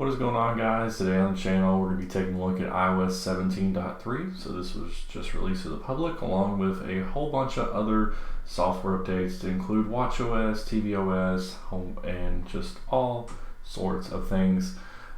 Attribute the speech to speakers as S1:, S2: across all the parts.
S1: What is going on, guys? Today on the channel we're going to be taking a look at iOS 17.3. So this was just released to the public along with a whole bunch of other software updates to include watchOS, tvOS, home, and just all sorts of things.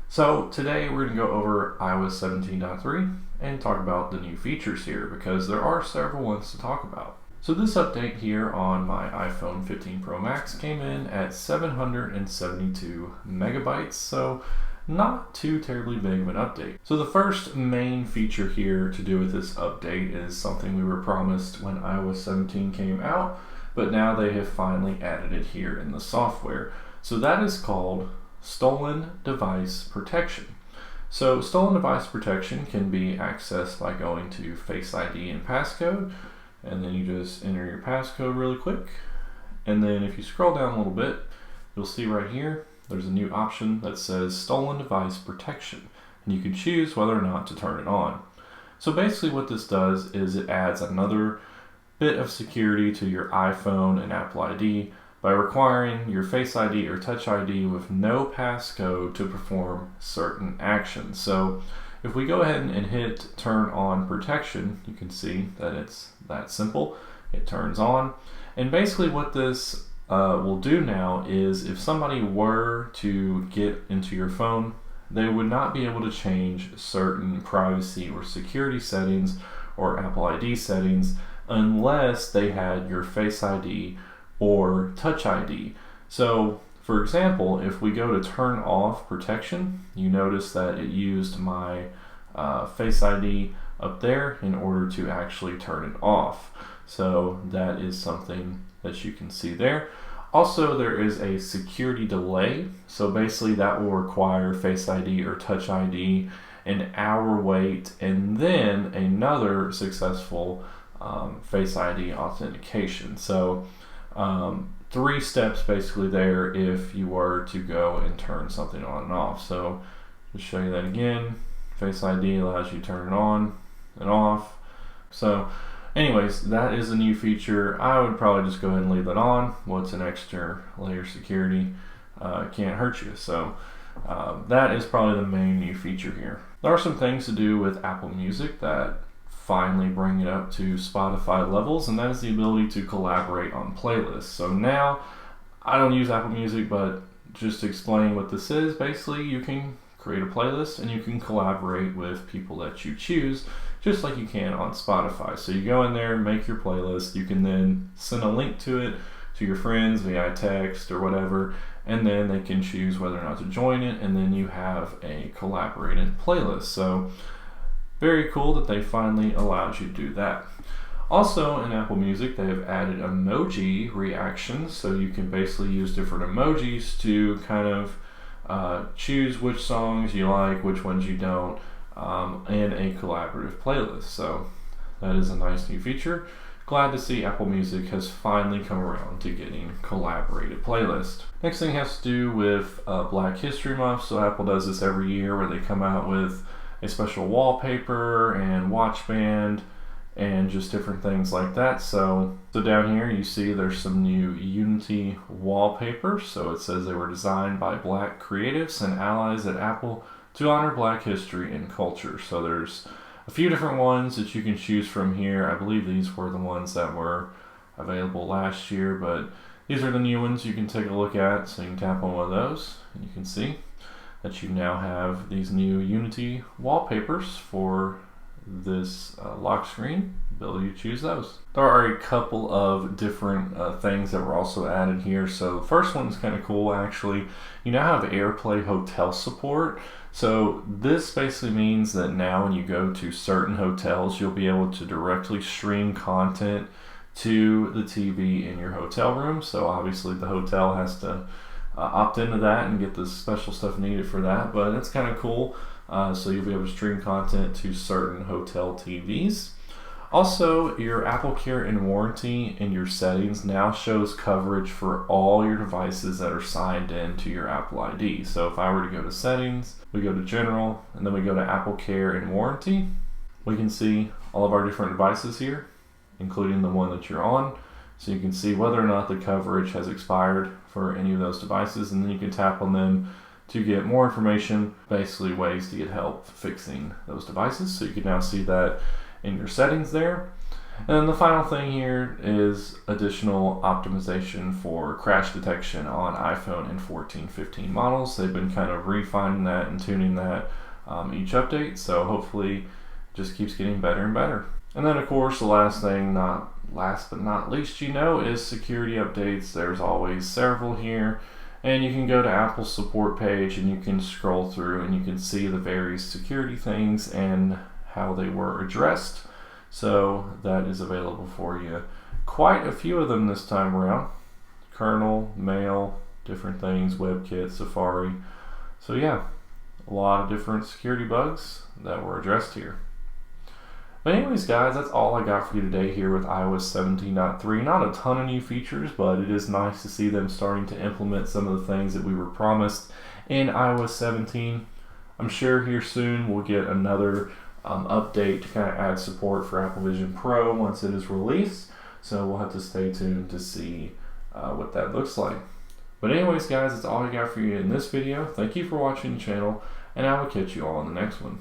S1: So today we're going to go over iOS 17.3 and talk about the new features here because there are several ones to talk about. So this update here on my iPhone 15 Pro Max came in at 772 megabytes, so not too terribly big of an update. So the first main feature here to do with this update is something we were promised when iOS 17 came out, but now they have finally added it here in the software. So that is called stolen device protection. So stolen device protection can be accessed by going to Face ID and passcode, and then you just enter your passcode really quick. And then if you scroll down a little bit, you'll see right here, there's a new option that says stolen device protection, and you can choose whether or not to turn it on. So basically what this does is it adds another bit of security to your iPhone and Apple ID by requiring your Face ID or Touch ID with no passcode to perform certain actions. So if we go ahead and hit turn on protection, you can see that it's that simple. It turns on, and basically what this will do now is if somebody were to get into your phone, they would not be able to change certain privacy or security settings or Apple ID settings unless they had your Face ID or Touch ID. So for example, if we go to turn off protection, you notice that it used my Face ID up there in order to actually turn it off. So that is something that you can see there. Also, there is a security delay. So basically that will require Face ID or Touch ID, an hour wait, and then another successful Face ID authentication. So 3 steps basically there if you were to go and turn something on and off. So to show you that again, Face ID allows you to turn it on and off. So anyways, that is a new feature. I would probably just go ahead and leave that on. What's an extra layer of security? Can't hurt you. So that is probably the main new feature here. There are some things to do with Apple Music that finally bring it up to Spotify levels, and that is the ability to collaborate on playlists. So now, I don't use Apple Music, but just to explain what this is, basically you can create a playlist and you can collaborate with people that you choose, just like you can on Spotify. So you go in there, make your playlist, you can then send a link to it to your friends via text or whatever, and then they can choose whether or not to join it, and then you have a collaborated playlist. So very cool that they finally allowed you to do that. Also in Apple Music, they have added emoji reactions, so you can basically use different emojis to kind of choose which songs you like, which ones you don't, in a collaborative playlist. So that is a nice new feature. Glad to see Apple Music has finally come around to getting collaborated playlist. Next thing has to do with Black History Month. So Apple does this every year where they come out with a special wallpaper and watch band and just different things like that. So down here you see there's some new Unity wallpapers. So it says they were designed by Black creatives and allies at Apple to honor Black history and culture. So there's a few different ones that you can choose from here. I believe these were the ones that were available last year, but these are the new ones you can take a look at. So you can tap on one of those and you can see that you now have these new Unity wallpapers for this lock screen, ability to choose those. There are a couple of different things that were also added here. So the first one's kind of cool actually. You now have AirPlay hotel support. So this basically means that now when you go to certain hotels, you'll be able to directly stream content to the TV in your hotel room. So obviously the hotel has to opt into that and get the special stuff needed for that, but it's kind of cool. So you'll be able to stream content to certain hotel TVs. Also, your Apple Care and Warranty in your settings now shows coverage for all your devices that are signed in to your Apple ID. So if I were to go to settings, we go to general, and then we go to Apple Care and Warranty, we can see all of our different devices here, including the one that you're on. So you can see whether or not the coverage has expired for any of those devices, and then you can tap on them to get more information, basically ways to get help fixing those devices. So you can now see that in your settings there. And then the final thing here is additional optimization for crash detection on iPhone and 14, 15 models. They've been kind of refining that and tuning that each update, so hopefully it just keeps getting better and better. And then of course the last thing, not last but not least, is security updates. There's always several here, and you can go to Apple's support page and you can scroll through and you can see the various security things and how they were addressed. So that is available for you. Quite a few of them this time around. Kernel, Mail, different things, WebKit, Safari. So yeah, a lot of different security bugs that were addressed here. But anyways guys, that's all I got for you today here with iOS 17.3. Not a ton of new features, but it is nice to see them starting to implement some of the things that we were promised in iOS 17. I'm sure here soon we'll get another update to kind of add support for Apple Vision Pro once it is released. So we'll have to stay tuned to see what that looks like. But anyways guys, that's all I got for you in this video. Thank you for watching the channel, and I will catch you all in the next one.